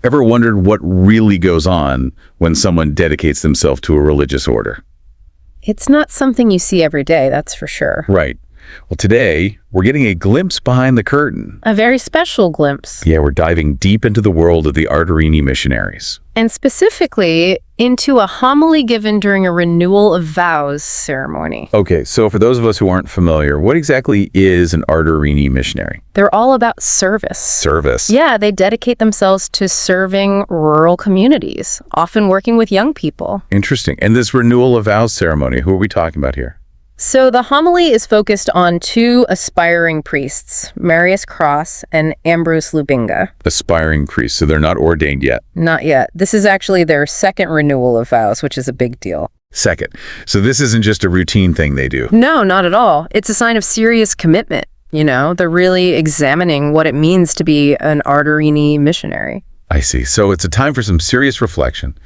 Ever wondered what really goes on when someone dedicates themselves to a religious order? It's not something you see every day, that's for sure. Right. Well, today, we're getting a glimpse behind the curtain. A very special glimpse. Yeah, we're diving deep into the world of the Arduini missionaries. And specifically into a homily given during a renewal of vows ceremony. Okay, so for those of us who aren't familiar, what exactly is an Arduini missionary? They're all about service. Service. Yeah, they dedicate themselves to serving rural communities, often working with young people. Interesting. And this renewal of vows ceremony, who are we talking about here? So the homily is focused on two aspiring priests, Marius Cross and Ambrose Lubinga. Aspiring priests, so they're not ordained yet. Not yet. This is actually their second renewal of vows, which is a big deal. Second. So this isn't just a routine thing they do. No, not at all. It's a sign of serious commitment. You know, they're really examining what it means to be an Arduini missionary. I see. So it's a time for some serious reflection.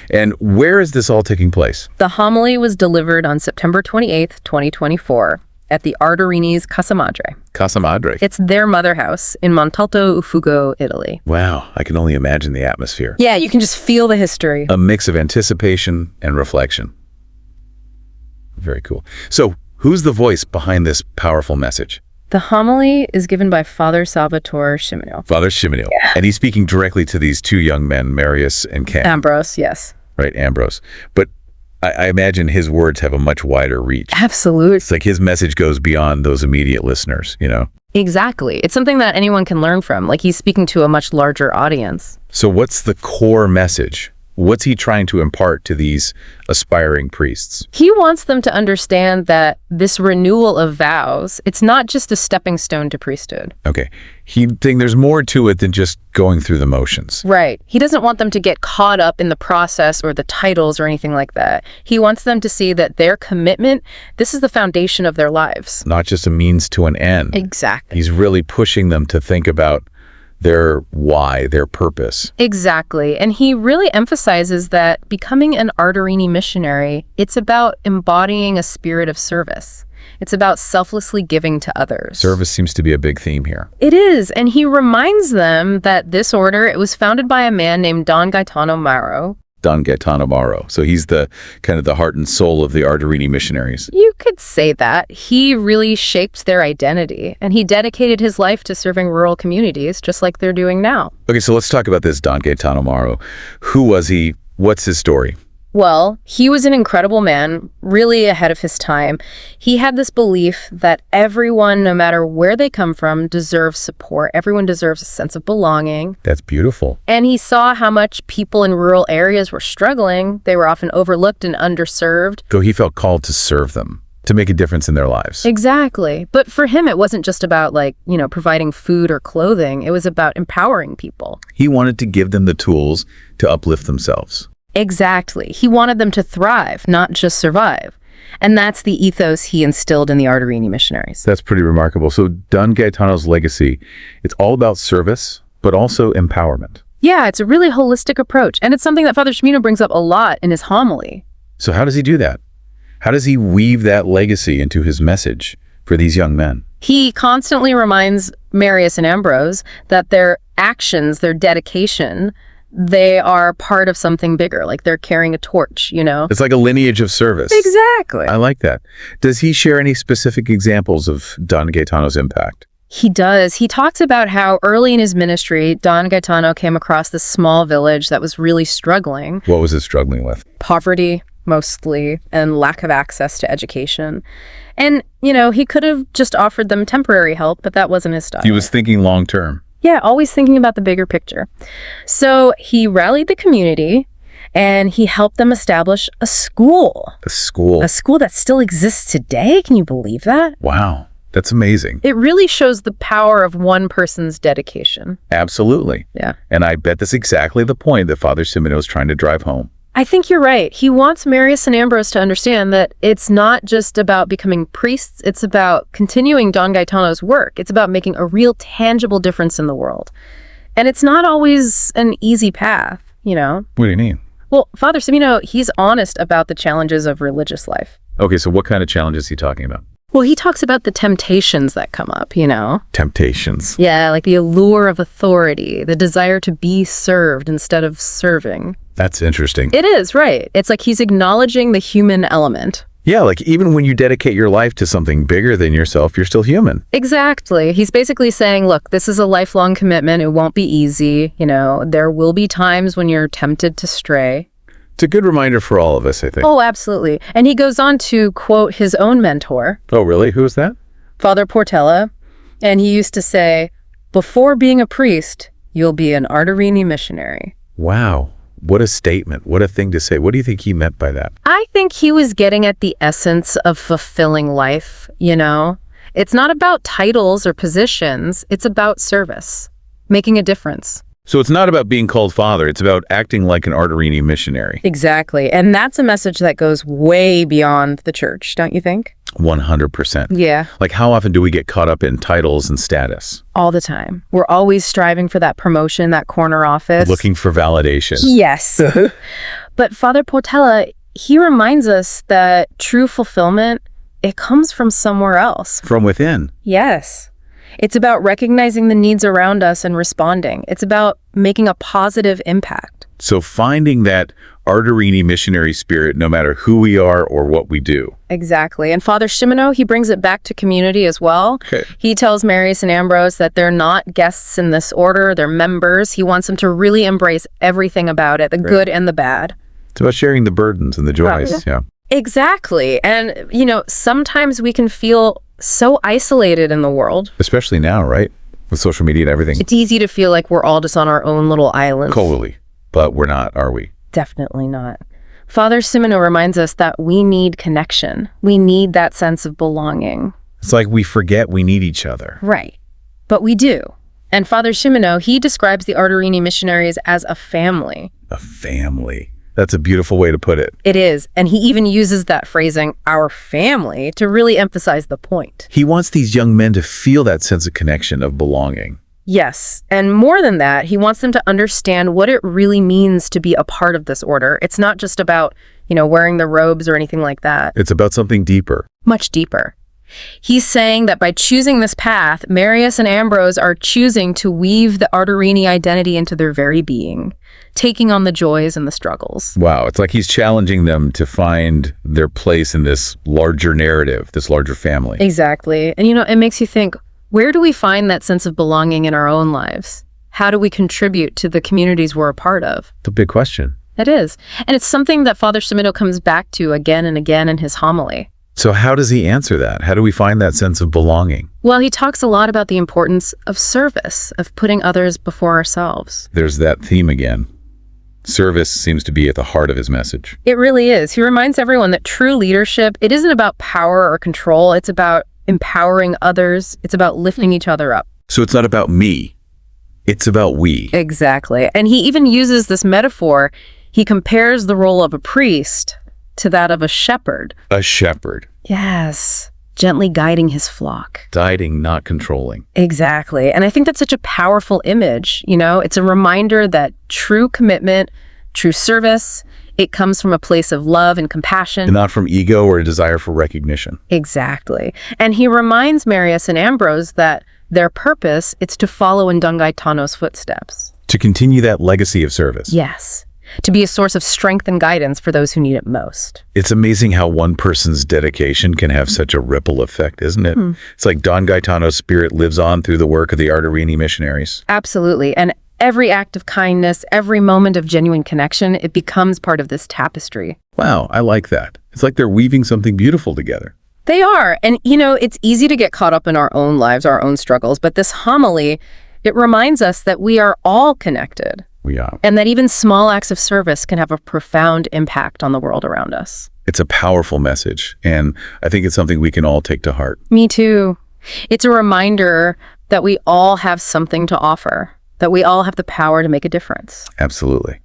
And where is this all taking place? The homily was delivered on September 28th, 2024, at the Arduini's Casa Madre. Casa Madre. It's their mother house in Montalto, Ufugo, Italy. Wow, I can only imagine the atmosphere. Yeah, you can just feel the history. A mix of anticipation and reflection. Very cool. So who's the voice behind this powerful message? The homily is given by Father Salvatore Cimino. Father Cimino. Yeah. And he's speaking directly to these two young men, Marius and Ken. Ambrose, yes. Right, Ambrose. But I imagine his words have a much wider reach. Absolutely. It's like his message goes beyond those immediate listeners, you know? Exactly. It's something that anyone can learn from. Like, he's speaking to a much larger audience. So what's the core message? What's he trying to impart to these aspiring priests? He wants them to understand that this renewal of vows, it's not just a stepping stone to priesthood. Okay. He thinks there's more to it than just going through the motions. Right. He doesn't want them to get caught up in the process or the titles or anything like that. He wants them to see that their commitment, this is the foundation of their lives. Not just a means to an end. Exactly. He's really pushing them to think about their why, their purpose. Exactly. And he really emphasizes that becoming an Arduini missionary, it's about embodying a spirit of service. It's about selflessly giving to others. Service seems to be a big theme here. It is. And he reminds them that this order, it was founded by a man named Don Gaetano Mauro. Don Gaetano Mauro. So he's the kind of the heart and soul of the Arduini missionaries. You could say that. He really shaped their identity, and he dedicated his life to serving rural communities, just like they're doing now. Okay, so let's talk about this Don Gaetano Mauro. Who was he? What's his story? Well, he was an incredible man, really ahead of his time. He had this belief that everyone, no matter where they come from, deserves support. Everyone deserves a sense of belonging. That's beautiful. And he saw how much people in rural areas were struggling. They were often overlooked and underserved. So he felt called to serve them, to make a difference in their lives. Exactly. But for him, it wasn't just about, providing food or clothing. It was about empowering people. He wanted to give them the tools to uplift themselves. Exactly. He wanted them to thrive, not just survive. And that's the ethos he instilled in the Arduini missionaries. That's pretty remarkable. So Don Gaetano's legacy, it's all about service, but also empowerment. Yeah, it's a really holistic approach. And it's something that Father Cimino brings up a lot in his homily. So how does he do that? How does he weave that legacy into his message for these young men? He constantly reminds Marius and Ambrose that their actions, their dedication, they are part of something bigger, like they're carrying a torch, you know? It's like a lineage of service. Exactly. I like that. Does he share any specific examples of Don Gaetano's impact? He does. He talks about how early in his ministry, Don Gaetano came across this small village that was really struggling. What was it struggling with? Poverty, mostly, and lack of access to education. And, he could have just offered them temporary help, but that wasn't his style. He was thinking long term. Yeah, always thinking about the bigger picture. So he rallied the community and he helped them establish a school. A school? A school that still exists today. Can you believe that? Wow, that's amazing. It really shows the power of one person's dedication. Absolutely. Yeah. And I bet that's exactly the point that Father Cimino is trying to drive home. I think you're right. He wants Marius and Ambrose to understand that it's not just about becoming priests, it's about continuing Don Gaetano's work. It's about making a real tangible difference in the world. And it's not always an easy path, What do you mean? Well, Father Cimino, he's honest about the challenges of religious life. Okay, so what kind of challenges is he talking about? Well, he talks about the temptations that come up, Temptations. Yeah, like the allure of authority, the desire to be served instead of serving. That's interesting. It is, right. It's like he's acknowledging the human element. Yeah, like even when you dedicate your life to something bigger than yourself, you're still human. Exactly. He's basically saying, look, this is a lifelong commitment. It won't be easy. There will be times when you're tempted to stray. It's a good reminder for all of us, I think. Oh, absolutely. And he goes on to quote his own mentor. Oh, really? Who is that? Father Portella. And he used to say, before being a priest, you'll be an Arduini missionary. Wow. What a statement. What a thing to say. What do you think he meant by that? I think he was getting at the essence of fulfilling life, It's not about titles or positions. It's about service, making a difference. So it's not about being called father. It's about acting like an Arduini missionary. Exactly. And that's a message that goes way beyond the church, don't you think? 100%. Yeah. Like how often do we get caught up in titles and status? All the time. We're always striving for that promotion, that corner office. Looking for validation. Yes. But Father Portella, he reminds us that true fulfillment, it comes from somewhere else. From within. Yes. It's about recognizing the needs around us and responding. It's about making a positive impact. So finding that Arduini missionary spirit no matter who we are or what we do. Exactly. And Father Cimino, he brings it back to community as well. Okay. He tells Marius and Ambrose that they're not guests in this order, they're members. He wants them to really embrace everything about it, the good and the bad. It's about sharing the burdens and the joys. Yeah. Exactly. And, sometimes we can feel so isolated in the world. Especially now, right? With social media and everything. It's easy to feel like we're all just on our own little islands. Totally. But we're not, are we? Definitely not. Father Cimino reminds us that we need connection. We need that sense of belonging. It's like we forget we need each other. Right. But we do. And Father Cimino, he describes the Arduini missionaries as a family. A family. That's a beautiful way to put it. It is. And he even uses that phrasing, our family, to really emphasize the point. He wants these young men to feel that sense of connection, of belonging. Yes. And more than that, he wants them to understand what it really means to be a part of this order. It's not just about, wearing the robes or anything like that. It's about something deeper. Much deeper. He's saying that by choosing this path, Marius and Ambrose are choosing to weave the Arduini identity into their very being, taking on the joys and the struggles. Wow, it's like he's challenging them to find their place in this larger narrative, this larger family. Exactly. And it makes you think, where do we find that sense of belonging in our own lives? How do we contribute to the communities we're a part of? It's a big question. It is. And it's something that Father Cimino comes back to again and again in his homily. So how does he answer that? How do we find that sense of belonging? Well, he talks a lot about the importance of service, of putting others before ourselves. There's that theme again. Service seems to be at the heart of his message. It really is. He reminds everyone that true leadership, it isn't about power or control. It's about empowering others. It's about lifting each other up. So it's not about me. It's about we. Exactly. And he even uses this metaphor. He compares the role of a priest to that of a shepherd. A shepherd. Yes. Gently guiding his flock. Guiding, not controlling. Exactly. And I think that's such a powerful image. It's a reminder that true commitment, true service, it comes from a place of love and compassion. And not from ego or a desire for recognition. Exactly. And he reminds Marius and Ambrose that their purpose is to follow in Don Gaetano's footsteps. To continue that legacy of service. Yes. To be a source of strength and guidance for those who need it most. It's amazing how one person's dedication can have such a ripple effect, isn't it? It's like Don Gaetano's spirit lives on through the work of the Arduini missionaries. Absolutely. And every act of kindness, every moment of genuine connection, it becomes part of this tapestry. Wow, I like that. It's like they're weaving something beautiful together. They are. And, it's easy to get caught up in our own lives, our own struggles. But this homily, it reminds us that we are all connected. We are. And that even small acts of service can have a profound impact on the world around us. It's a powerful message, and I think it's something we can all take to heart. Me too. It's a reminder that we all have something to offer, that we all have the power to make a difference. Absolutely.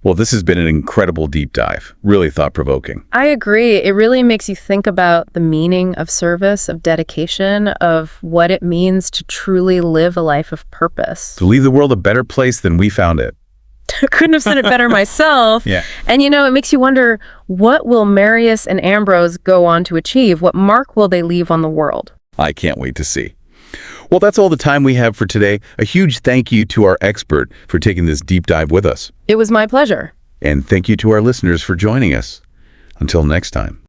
Well, this has been an incredible deep dive, really thought-provoking. I agree. It really makes you think about the meaning of service, of dedication, of what it means to truly live a life of purpose. To leave the world a better place than we found it. Couldn't have said it better myself. Yeah. And, it makes you wonder, what will Marius and Ambrose go on to achieve? What mark will they leave on the world? I can't wait to see. Well, that's all the time we have for today. A huge thank you to our expert for taking this deep dive with us. It was my pleasure. And thank you to our listeners for joining us. Until next time.